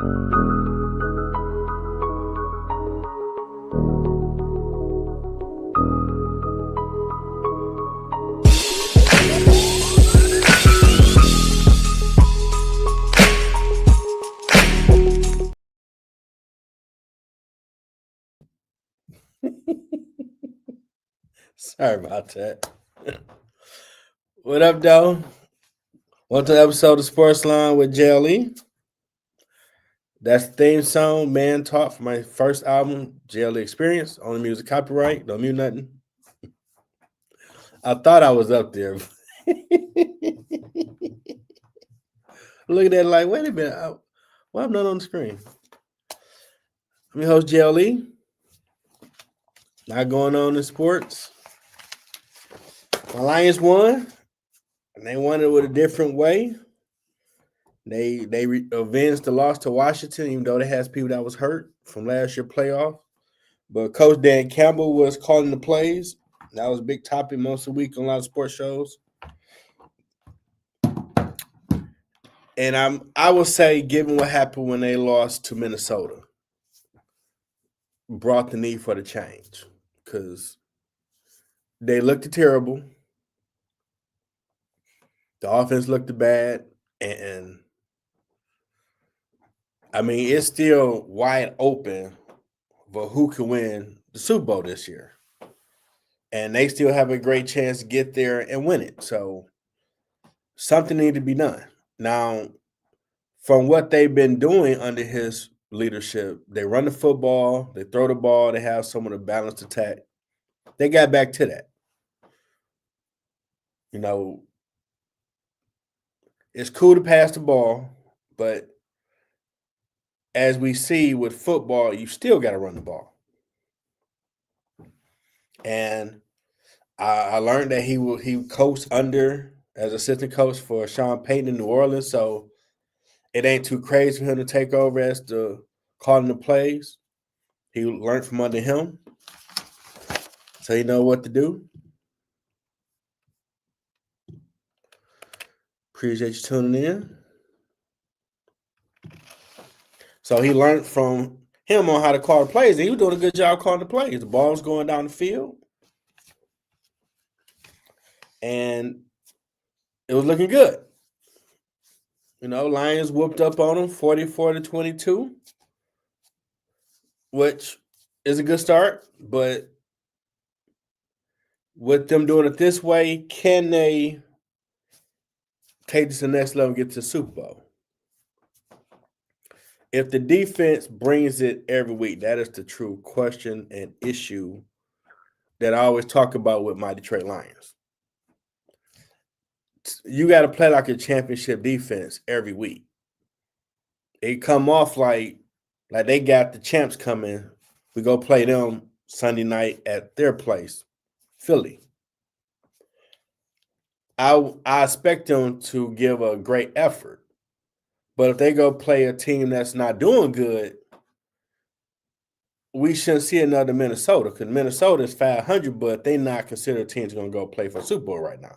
Sorry about that. What up, though? Welcome to the episode of Sports Line with JLE. That's the theme song, Man Talk, from my first album, JLE Experience. Only music copyright. Don't mute nothing. I thought I was up there. Look at that, like, wait a minute. Why I'm not on the screen? I'm your host, JLE. Not going on in sports. My Lions won, and they won it with a different way. They avenged the loss to Washington, even though they had people that was hurt from last year's playoff. But Coach Dan Campbell was calling the plays. That was a big topic most of the week on a lot of sports shows. And I would say, given what happened when they lost to Minnesota, brought the need for the change because they looked terrible. The offense looked bad, and I mean, it's still wide open for who can win the Super Bowl this year. And they still have a great chance to get there and win it. So something needs to be done. Now, from what they've been doing under his leadership, they run the football, they throw the ball, they have some of the balanced attack. They got back to that. You know, it's cool to pass the ball, but as we see with football, you still got to run the ball. And I learned that he coached under as assistant coach for Sean Payton in New Orleans, so it ain't too crazy for him to take over as the calling the plays. He learned from under him, so he know what to do. Appreciate you tuning in. So he learned from him on how to call the plays, and he was doing a good job calling the plays. The ball was going down the field, and it was looking good. You know, Lions whooped up on them 44-22, which is a good start. But with them doing it this way, can they take this to the next level and get to the Super Bowl? If the defense brings it every week, that is the true question and issue that I always talk about with my Detroit Lions. You got to play like a championship defense every week. They come off like they got the champs coming. We go play them Sunday night at their place, Philly. I expect them to give a great effort. But if they go play a team that's not doing good, we shouldn't see another Minnesota because Minnesota is 500, but they're not considered a team that's going to go play for Super Bowl right now.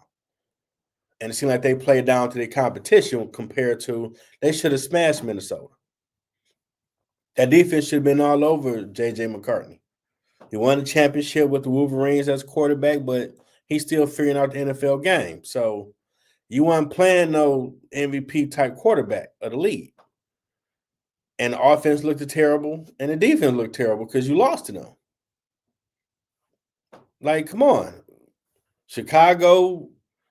And it seems like they play down to their competition compared to they should have smashed Minnesota. That defense should have been all over J.J. McCartney. He won the championship with the Wolverines as quarterback, but he's still figuring out the NFL game. So you weren't playing no MVP-type quarterback of the league. And the offense looked terrible, and the defense looked terrible because you lost to them. Like, come on. Chicago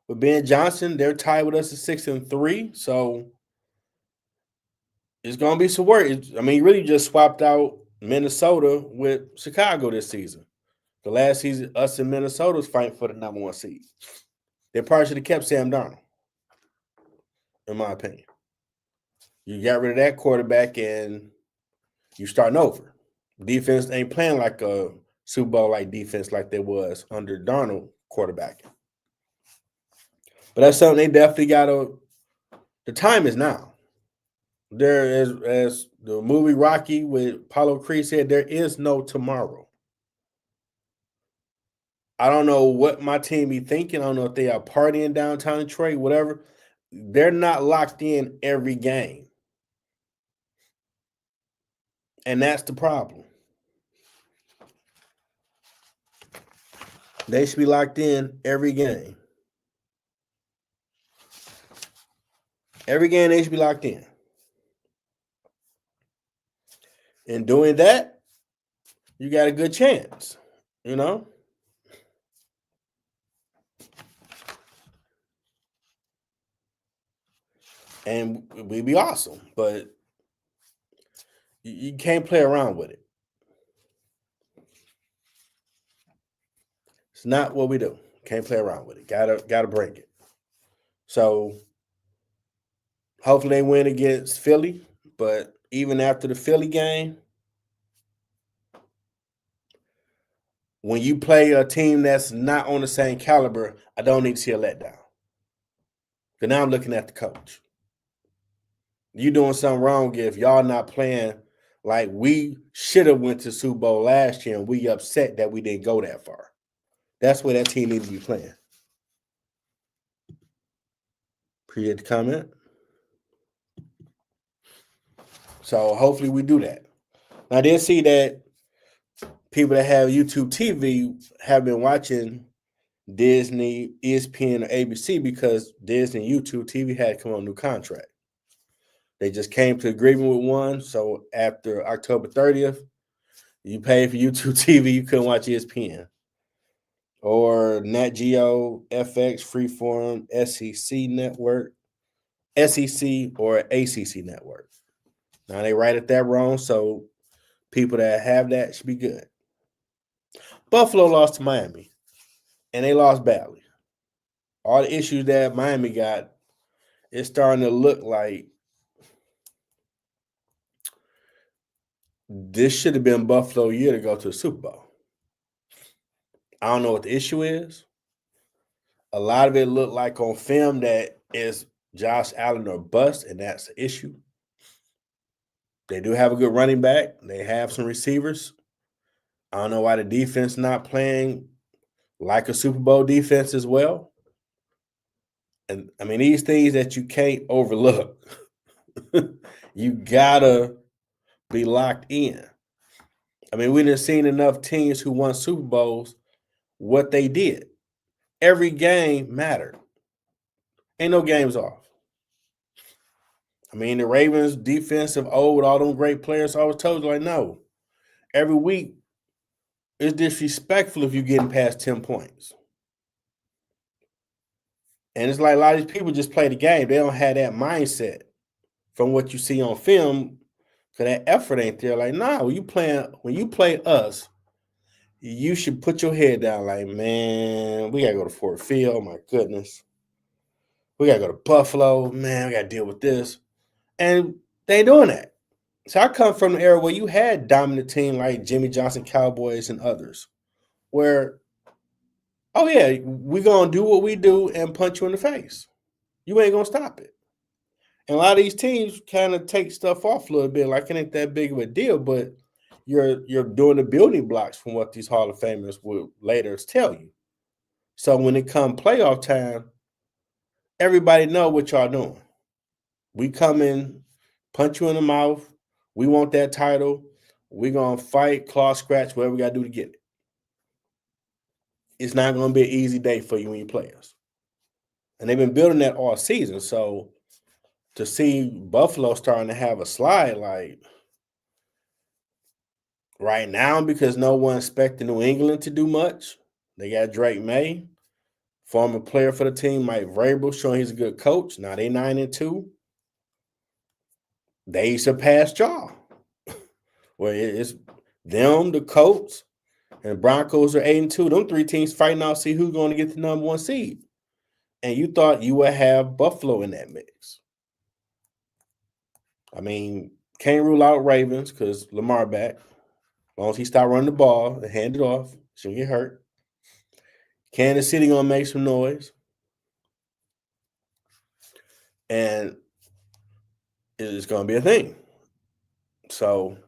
with Ben Johnson, they're tied with us at 6-3. So it's going to be some work. I mean, you really just swapped out Minnesota with Chicago this season. The last season, us and Minnesota was fighting for the number one seed. They probably should have kept Sam Darnold, in my opinion. You got rid of that quarterback and you starting over. Defense ain't playing like a Super Bowl-like defense like there was under Darnold quarterbacking. But that's something they definitely got to – the time is now. There is, as the movie Rocky with Apollo Creed said, there is no tomorrow. I don't know what my team be thinking. I don't know if they are partying downtown Detroit, whatever. They're not locked in every game. And that's the problem. They should be locked in every game. Every game they should be locked in. In doing that, you got a good chance, you know? And we'd be awesome, but you can't play around with it. It's not what we do. Can't play around with it. Gotta break it. So hopefully they win against Philly. But even after the Philly game, when you play a team that's not on the same caliber, I don't need to see a letdown. Because now I'm looking at the coach. You doing something wrong if y'all not playing like we should have went to Super Bowl last year and we upset that we didn't go that far. That's where that team needs to be playing. Appreciate the comment. So hopefully we do that. I did see that people that have YouTube TV have been watching Disney, ESPN, or ABC because Disney YouTube TV had come on a new contract. They just came to agreement with one. So after October 30th, you pay for YouTube TV, you couldn't watch ESPN. Or Nat Geo, FX, Freeform, SEC Network, SEC, or ACC Network. Now they write it that wrong, so people that have that should be good. Buffalo lost to Miami, and they lost badly. All the issues that Miami got, it's starting to look like this should have been Buffalo year to go to the Super Bowl. I don't know what the issue is. A lot of it looked like on film that is Josh Allen or bust, and that's the issue. They do have a good running back. They have some receivers. I don't know why the defense not playing like a Super Bowl defense as well. And I mean, these things that you can't overlook. You gotta be locked in. I mean, we done seen enough teams who won Super Bowls what they did. Every game mattered. Ain't no games off. I mean, the Ravens defense of old with all them great players, I was told like, no. Every week, it's disrespectful if you're getting past 10 points. And it's like a lot of these people just play the game. They don't have that mindset from what you see on film because that effort ain't there. Like, nah, when you play us, you should put your head down like, man, we got to go to Fort Field. My goodness. We got to go to Buffalo. Man, we got to deal with this. And they ain't doing that. So I come from an era where you had dominant team like Jimmy Johnson Cowboys and others where, oh, yeah, we're going to do what we do and punch you in the face. You ain't going to stop it. And a lot of these teams kind of take stuff off a little bit, like it ain't that big of a deal, but you're doing the building blocks from what these Hall of Famers will later tell you. So when it come playoff time, everybody know what y'all doing. We come in, punch you in the mouth. We want that title. We're going to fight, claw, scratch, whatever we got to do to get it. It's not going to be an easy day for you and your players. And they've been building that all season. So to see Buffalo starting to have a slide like right now because no one expected New England to do much. They got Drake May, former player for the team, Mike Vrabel, showing he's a good coach. Now they 9-2. They surpassed y'all. Well, it's them, the Colts, and the Broncos are 8-2. Them three teams fighting out to see who's going to get the number one seed. And you thought you would have Buffalo in that mix. I mean, can't rule out Ravens because Lamar back. As long as he stop running the ball and hand it off, shouldn't get hurt. Kansas City gonna make some noise. And it's gonna be a thing. So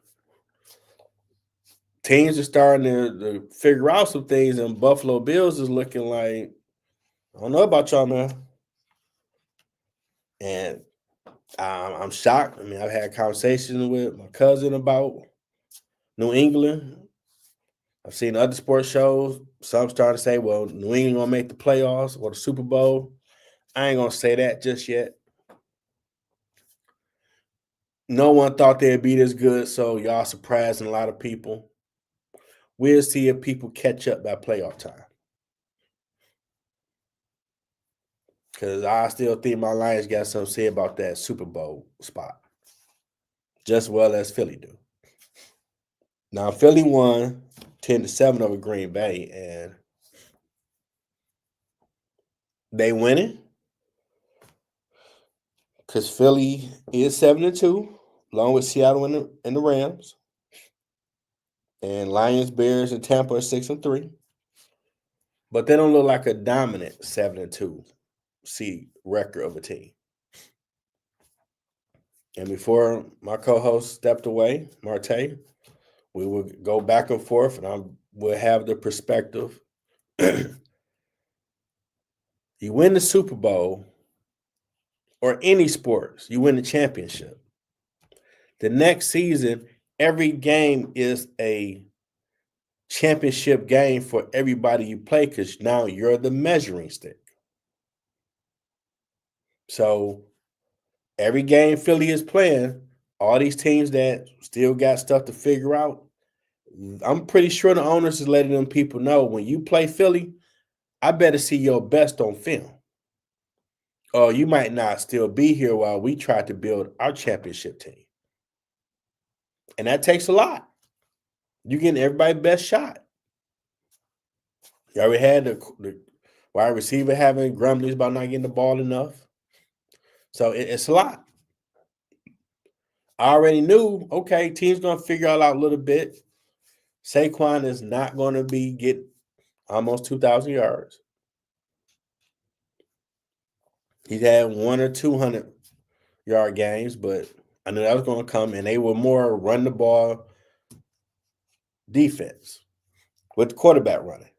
teams are starting to figure out some things, and Buffalo Bills is looking like, I don't know about y'all, man. And I'm shocked. I mean, I've had conversations with my cousin about New England. I've seen other sports shows. Some starting to say, well, New England gonna make the playoffs or the Super Bowl. I ain't gonna say that just yet. No one thought they'd be this good, so y'all surprising a lot of people. We'll see if people catch up by playoff time. Because I still think my Lions got something to say about that Super Bowl spot. Just well as Philly do. Now, Philly won 10-7 over Green Bay, and they winning because Philly is 7-2, along with Seattle and the Rams. And Lions, Bears, and Tampa are 6-3. But they don't look like a dominant 7-2 seed record of a team. And before my co-host stepped away, Marte, we will go back and forth, and I will have the perspective. You win the Super Bowl or any sports, you win the championship. The next season, every game is a championship game for everybody you play because now you're the measuring stick. So every game Philly is playing, all these teams that still got stuff to figure out, I'm pretty sure the owners is letting them people know when you play Philly, I better see your best on film. Or you might not still be here while we try to build our championship team. And that takes a lot. You getting everybody's best shot. You already had the wide receiver having grumblings about not getting the ball enough. So it's a lot. I already knew, okay, team's going to figure it out a little bit. Saquon is not going to get almost 2,000 yards. He's had 1 or 200-yard games, but I knew that was going to come, and they were more run the ball defense with the quarterback running.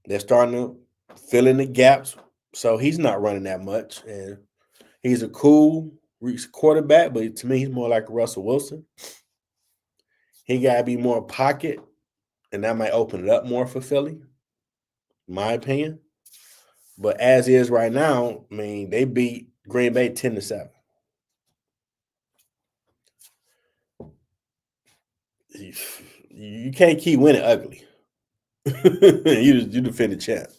They're starting to fill in the gaps, so he's not running that much, and he's a cool quarterback, but to me, he's more like Russell Wilson. He got to be more pocket, and that might open it up more for Philly, in my opinion. But as is right now, I mean, they beat Green Bay 10-7. You can't keep winning ugly. you defend the champ.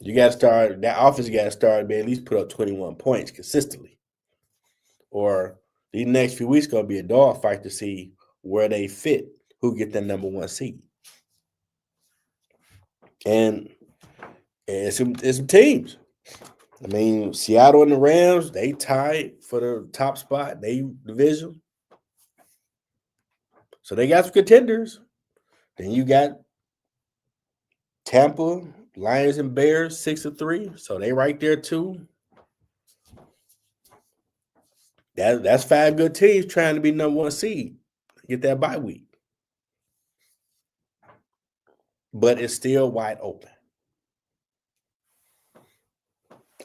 You got to start, that offense got to start, man, at least put up 21 points consistently. Or these next few weeks going to be a dogfight to see where they fit, who get the number 1 seed. And it's some teams. I mean, Seattle and the Rams, they tied for the top spot. They division. So they got some contenders. Then you got Tampa, Lions and Bears, 6-3. So they right there too. That's 5 good teams trying to be number 1 seed. Get that bye week. But it's still wide open.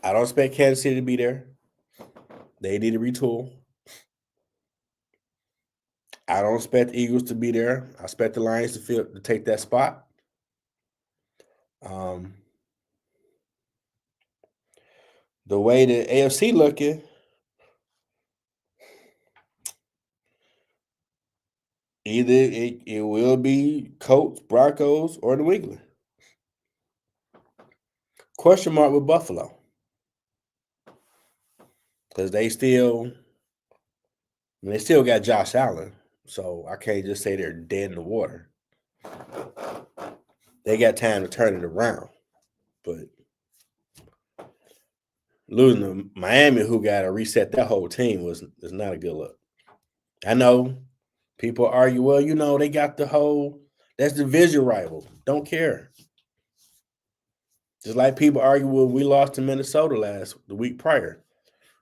I don't expect Kansas City to be there. They need to retool. I don't expect the Eagles to be there. I expect the Lions to take that spot. The way the AFC looking, either it will be Colts, Broncos, or New England. Question mark with Buffalo. Because they still got Josh Allen. So I can't just say they're dead in the water. They got time to turn it around. But losing to Miami, who got to reset that whole team, is not a good look. I know people argue, well, they got that's division rival. Don't care. Just like people argue when we lost to Minnesota the week prior.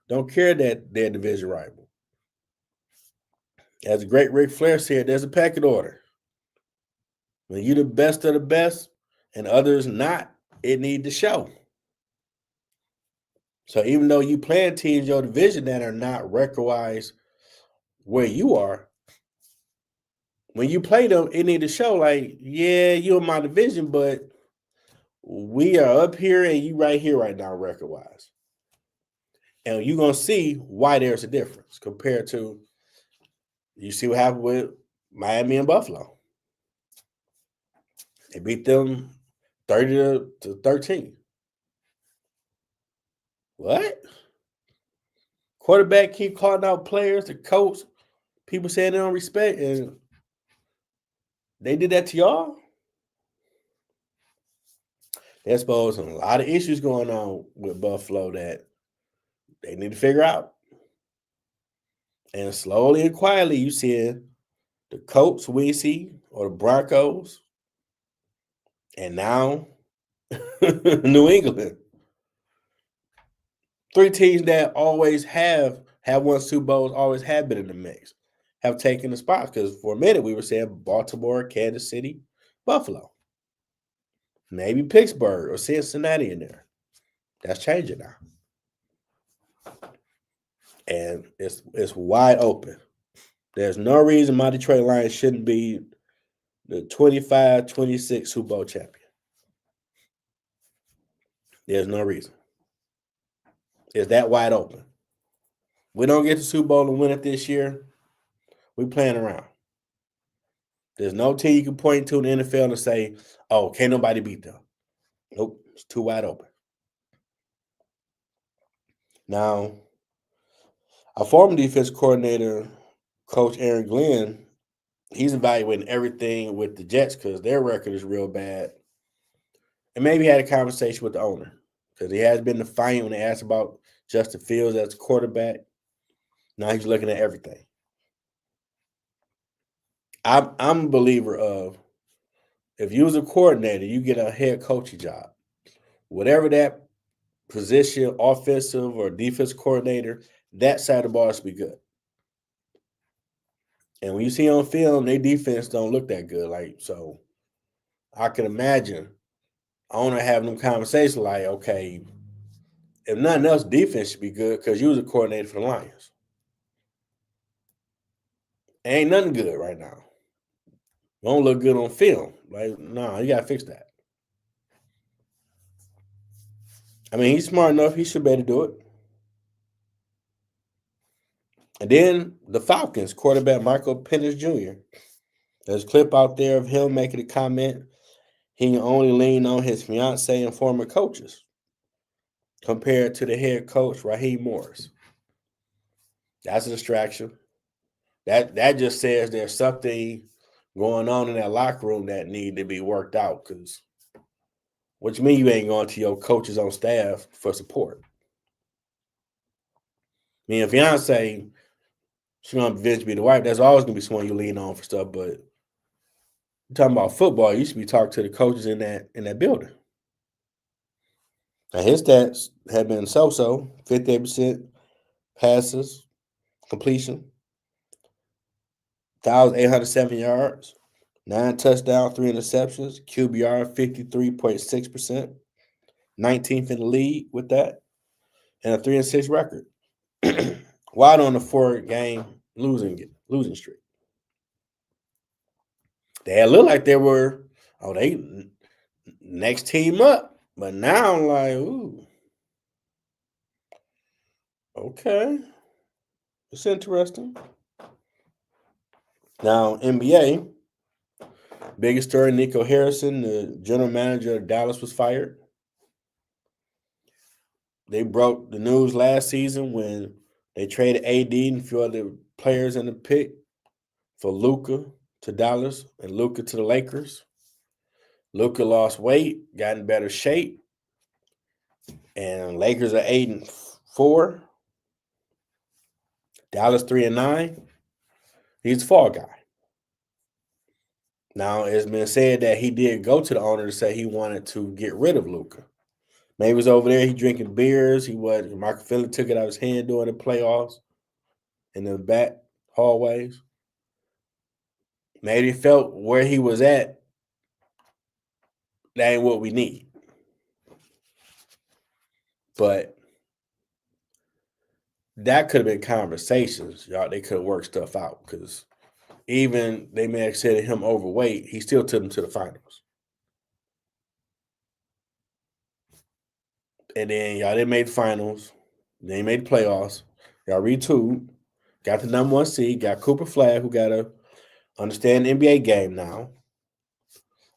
Don't care that they're division rival. As the great Ric Flair said, there's a pecking order. When you're the best of the best and others not, it need to show. So even though you playing teams in your division that are not record-wise where you are, when you play them, it need to show like, yeah, you're in my division, but we are up here and you right here right now, record wise. And you're gonna see why there's a difference compared to you see what happened with Miami and Buffalo. They beat them 30 to 13. What? Quarterback keep calling out players, the coach, people saying they don't respect, and they did that to y'all? There's supposed a lot of issues going on with Buffalo that they need to figure out. And slowly and quietly, you see the Colts, Weezy, or the Broncos, and now New England. Three teams that always have won Super Bowls, always have been in the mix, have taken the spots. Because for a minute we were saying Baltimore, Kansas City, Buffalo, maybe Pittsburgh or Cincinnati in there. That's changing now, and it's wide open. There's no reason my Detroit Lions shouldn't be the 25-26 Super Bowl champion. There's no reason. It's that wide open. We don't get the Super Bowl and win it this year, we playing around. There's no team you can point to in the NFL and say, oh, can't nobody beat them. Nope, it's too wide open. Now, our former defense coordinator, Coach Aaron Glenn, he's evaluating everything with the Jets because their record is real bad. And maybe he had a conversation with the owner because he has been defiant when they asked about Justin Fields as quarterback. Now he's looking at everything. I'm a believer of if you was a coordinator, you get a head coaching job. Whatever that position, offensive or defense coordinator, that side of the ball should be good. And when you see on film, their defense don't look that good. Like, so I can imagine owner having them conversations like, okay, if nothing else, defense should be good because you was a coordinator for the Lions. Ain't nothing good right now. Don't look good on film. Like, no, you gotta fix that. I mean, he's smart enough, he should be able to do it. And then the Falcons quarterback Michael Penix Jr. There's a clip out there of him making a comment. He can only lean on his fiance and former coaches compared to the head coach, Raheem Morris. That's a distraction. That just says there's something going on in that locker room that need to be worked out. Because what you mean you ain't going to your coaches on staff for support? I mean, if fiance, she's gonna eventually be the wife. That's always gonna be someone you lean on for stuff. But you're talking about football, you should be talking to the coaches in that building. Now his stats have been so-so, 58% passes, completion, 1,807 yards, 9 touchdowns, 3 interceptions, QBR 53.6%, 19th in the league with that, and a 3-6 record. Wide on the 4-game losing streak. They looked like they were, they next team up. But now I'm like, ooh, okay. It's interesting. Now, NBA, biggest story, Nico Harrison, the general manager of Dallas, was fired. They broke the news last season when they traded AD and a few other players in the pick for Luka to Dallas and Luka to the Lakers. Luka lost weight, got in better shape, and Lakers are 8-4. Dallas 3-9. He's a fall guy. Now it's been said that he did go to the owner to say he wanted to get rid of Luka. Maybe he was over there, he drinking beers. Michael Finley took it out of his hand during the playoffs in the back hallways. Maybe he felt where he was at, that ain't what we need. But that could have been conversations, y'all. They could have worked stuff out because even they may have said him overweight, he still took them to the finals. And then y'all didn't make the finals. They made the playoffs. Y'all retooled. Got the number 1 seed. Got Cooper Flag, who got to understand the NBA game now.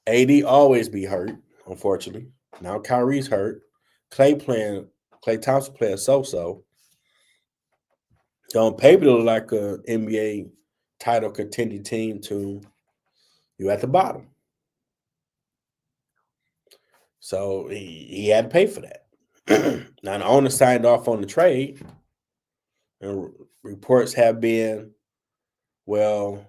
AD always be hurt, unfortunately. Now Kyrie's hurt. Klay Thompson playing so-so. So on paper, it look like an NBA title contending team to you at the bottom. So he had to pay for that. Now the owner signed off on the trade, and reports have been, well,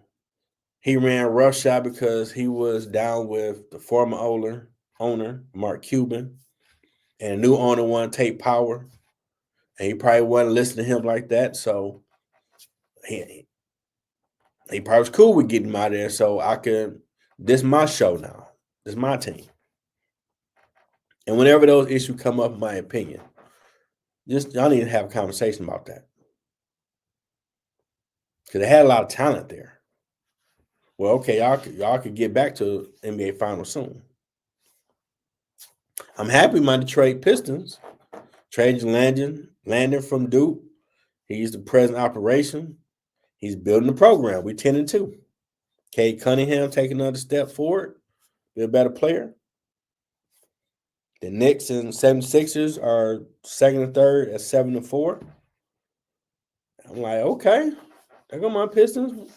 he ran roughshod because he was down with the former owner Mark Cuban, and a new owner wanted to take power, and he probably wasn't listening to him like that. So he probably was cool with getting him out of there. So this is my show now. This is my team. And whenever those issues come up, in my opinion, y'all need to have a conversation about that. Because they had a lot of talent there. Well, okay, y'all could get back to NBA Finals soon. I'm happy my Detroit Pistons trading Landon from Duke. He's the president operation. He's building the program. We 10-2. Cade Cunningham taking another step forward, be a better player. The Knicks and 76ers are second and third at 7-4. I'm like, okay, there go my Pistons.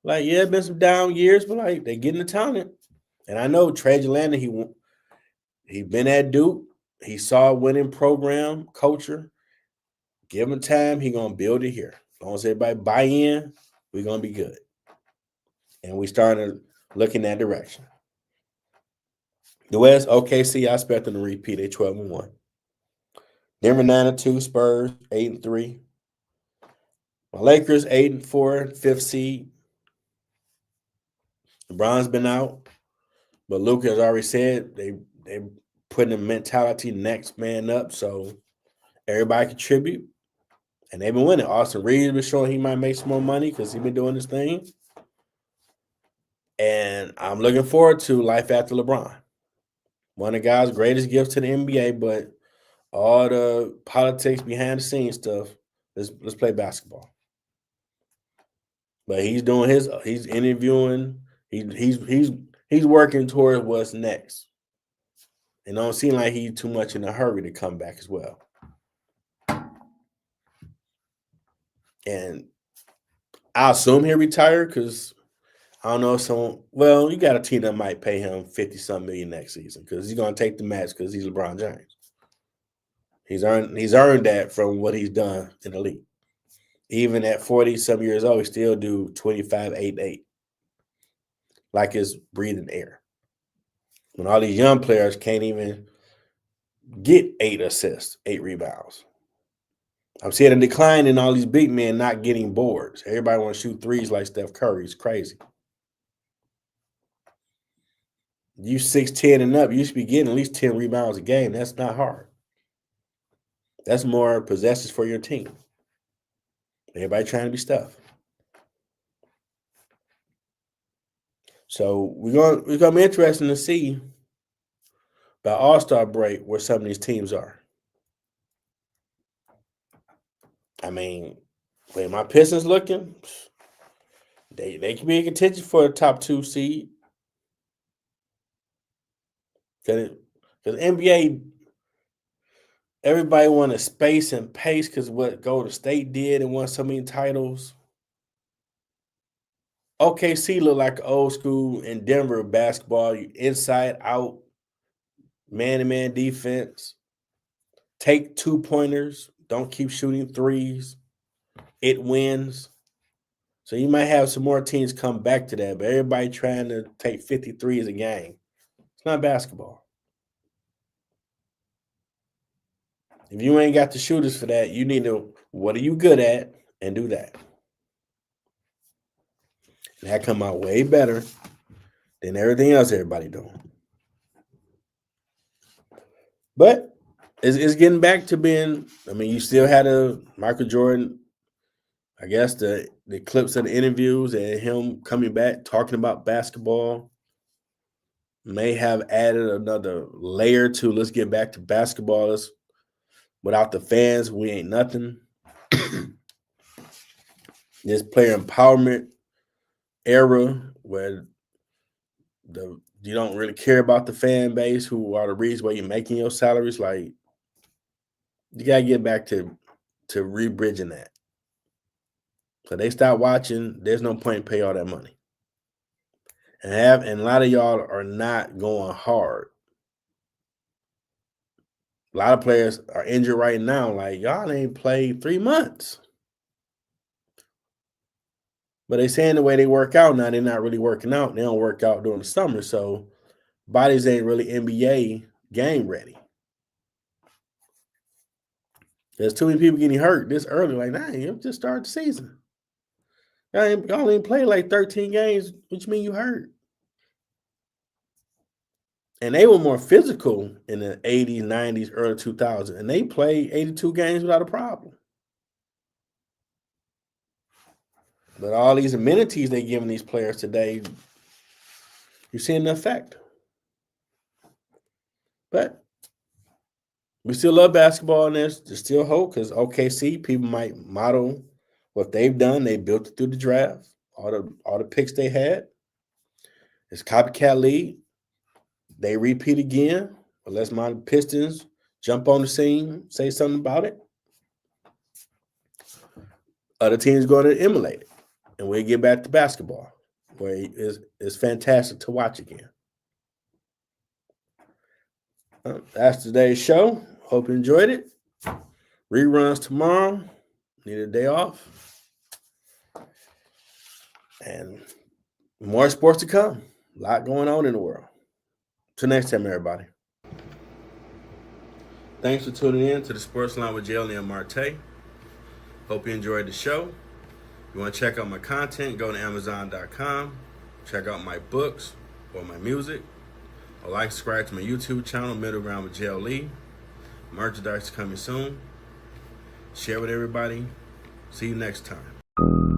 Like, yeah, been some down years, but like they're getting the talent. And I know Trajan Landon, he been at Duke. He saw a winning program, culture. Give him time, he gonna build it here. As long as everybody buy in, we're gonna be good. And we starting to look in that direction. The West, OKC, I expect them to repeat. They 12-1. Denver 9-2, Spurs 8-3. My Lakers 8-4, 5th seed. LeBron's been out, but Luka has already said they putting the mentality next man up, so everybody contribute, and they've been winning. Austin Reeves been showing he might make some more money because he's been doing his thing, and I'm looking forward to life after LeBron. One of the guys' greatest gifts to the NBA, but all the politics behind the scenes stuff. Let's play basketball. But he's doing he's interviewing. He's working towards what's next. And it don't seem like he's too much in a hurry to come back as well. And I assume he'll retire because I don't know if you got a team that might pay him 50-some million next season because he's going to take the max because he's LeBron James. He's earned that from what he's done in the league. Even at 40-some years old, he still do 25-8-8. Like it's breathing air. When all these young players can't even get 8 assists, 8 rebounds. I'm seeing a decline in all these big men not getting boards. Everybody want to shoot threes like Steph Curry. It's crazy. You 6'10" and up, you should be getting at least 10 rebounds a game. That's not hard. That's more possessions for your team. Everybody trying to be Steph. So we're gonna be interesting to see by All-Star break where some of these teams are. I mean, the way my Pistons looking, they can be in contention for a top 2 seed. Because NBA, everybody wanted space and pace because what Golden State did and won so many titles. OKC look like old school in Denver basketball. You inside out, man-to-man defense. Take 2-pointers. Don't keep shooting threes. It wins. So you might have some more teams come back to that, but everybody trying to take 53s a game. It's not basketball. If you ain't got the shooters for that, you need to, what are you good at, and do that. And that come out way better than everything else everybody doing. But it's getting back to being, I mean, you still had a Michael Jordan, I guess the clips of the interviews and him coming back talking about basketball may have added another layer to let's get back to basketball. Without the fans, we ain't nothing. This player empowerment era where you don't really care about the fan base who are the reason why you're making your salaries. Like, you gotta get back to rebridging that. So they stop watching. There's no point in pay all that money. And a lot of y'all are not going hard. A lot of players are injured right now. Like, y'all ain't played 3 months. But they saying the way they work out now, they're not really working out. They don't work out during the summer. So bodies ain't really NBA game ready. There's too many people getting hurt this early. Like, nah, you just started the season. Y'all ain't played like 13 games, which mean you hurt. And they were more physical in the 80s, 90s, early 2000s. And they played 82 games without a problem. But all these amenities they giving these players today, you're seeing the effect. But we still love basketball, and there's still hope because OKC, people might model what they've done. They built it through the draft, all the picks they had. It's copycat league. They repeat again, unless my Pistons jump on the scene, say something about it. Other teams going to emulate it, and we'll get back to basketball, where it's fantastic to watch again. That's today's show. Hope you enjoyed it. Reruns tomorrow. Need a day off. And more sports to come. A lot going on in the world. Till next time, everybody. Thanks for tuning in to the Sports Line with JLE and Marte. Hope you enjoyed the show. If you want to check out my content, go to Amazon.com. Check out my books or my music. Or subscribe to my YouTube channel, Middle Ground with JLE. Merchandise coming soon. Share with everybody. See you next time.